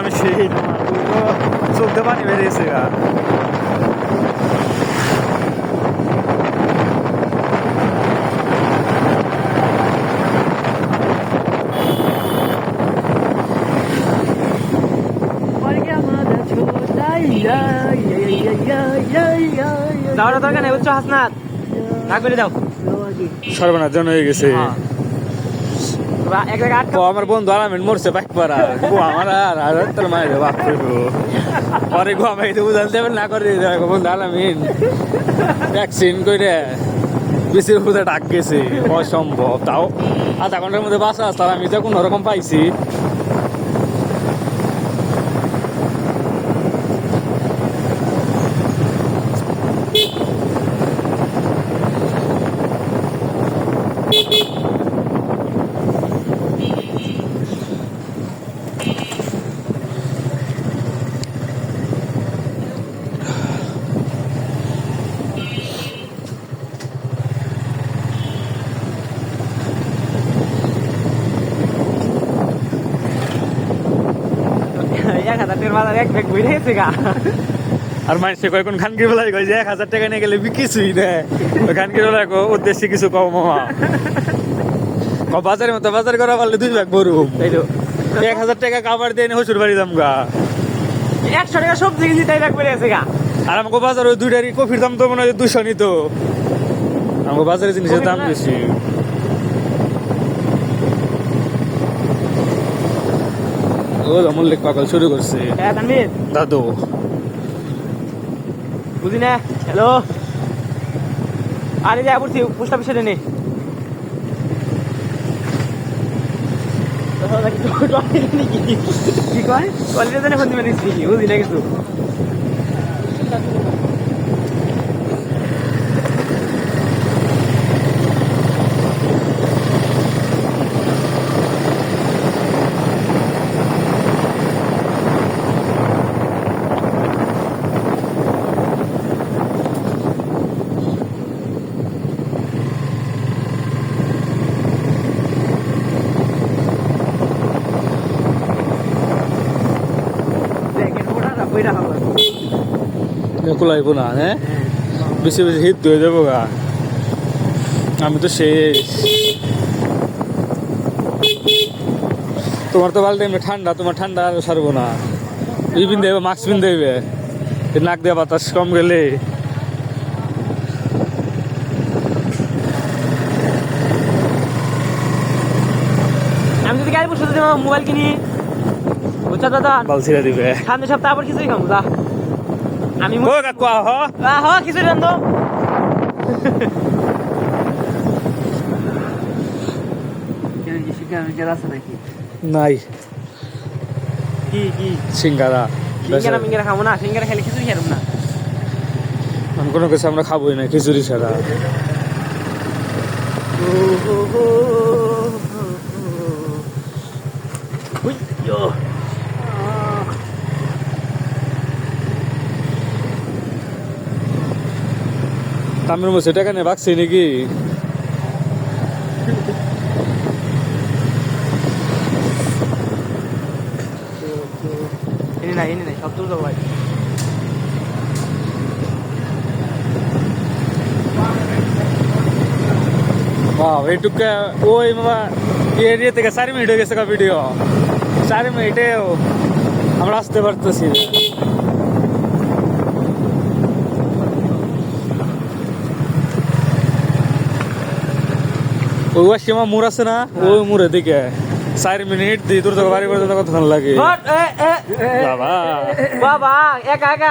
আমি সেই চোখতে পানি বেরিয়েছে গা। যাওয়ার দরকার নেই বুঝছো হাসনাত, রাগ করে দাও। সর্বনাশ জন হয়ে গেছে। এক জায়গায় ও আমার বন্ধু আলামিন মরছে বাইক পারা ও আমার আর তোর মায়ের বাপ করবো পরে গো আমাকে তো বুঝাল দেবেন না করে বন্ধু আলামিন ভ্যাকসিন করে বেশির উপরে ডাক গেছে অসম্ভব। তাও আধা ঘন্টার মধ্যে বাসা আসতাম আমি তো কোনো রকম পাইছি। এক ব্যাগ বই গেছে গা। আর মানুষে কয়েকজন খানকির বেলায় কয় যে 1,000 টাকা নিয়ে গেলে কিছুই না। ওই খানকির বেলায় উদ্দেশ্যে কিছু কম মামা বাজারের মতো বাজার করা পারলে 2 ব্যাগ বড় 1,000 টাকা কাবার দিয়ে হসুর বাড়ি দাম গা 100 টাকা সবজি কিনছি তাই ব্যাগ বেড়ে গেছে গা। আর আমাকে বাজারে ওই 2টারই কফির দাম তো মনে হয় 200 নিত। আমাকে বাজারের জিনিসের দাম বেশি। ও মল্লিক পাগল শুরু করছে দাদু বুঝি না। হ্যালো আরে যাই বলছি পোস্ট অফিসে নেই কি কয় কলেজে জানে ফোন দিবে নিচ্ছি বুঝি না কিছু। কুলাইব না হ্যাঁ বেশি বেশি হিট ধুয়ে যাবো গা আমি তো শেষ। তোমার তো ভালো টাইমে ঠান্ডা তোমার ঠান্ডা আর সারবো না। ই পিনতে হবে মাস্ক পিনতে হবে নাক দিয়ে বাতাস কম গেলে। আমি যদি গাড়ি বসে মোবাইল কিনি বুঝছো দাদা বাল ছিঁড়ে দিবে সামনের সপ্তাহে আবার কিছুই খাবো যা আমি ও কাকু আহ কিছু দেন তো নাই কি কি সিঙ্গারা সিঙ্গারা খাবো না। সিঙ্গারা খেলে কিছুই খেলাম না। আমি কোনো কিছু আমরা খাবোই না খিচুড়ি ছাড়া। তামিল বসে টাকা নিয়ে বাকছি নাকি এনে নাই সব তুলতে ভাই এইটুকা ওই মামা এরিয়া থেকে 4 মিনিট হয়ে গেছে ভিডিও 4 মিনিটে আমরা আসতে পারতেছি না। ওই ওয়াসিমা মোড় আছে না ওই মোড়ের দিকে 4 মিনিট দিয়ে দূর থেকে বাড়ি পর্যন্ত কতক্ষণ লাগে বাবা একা একা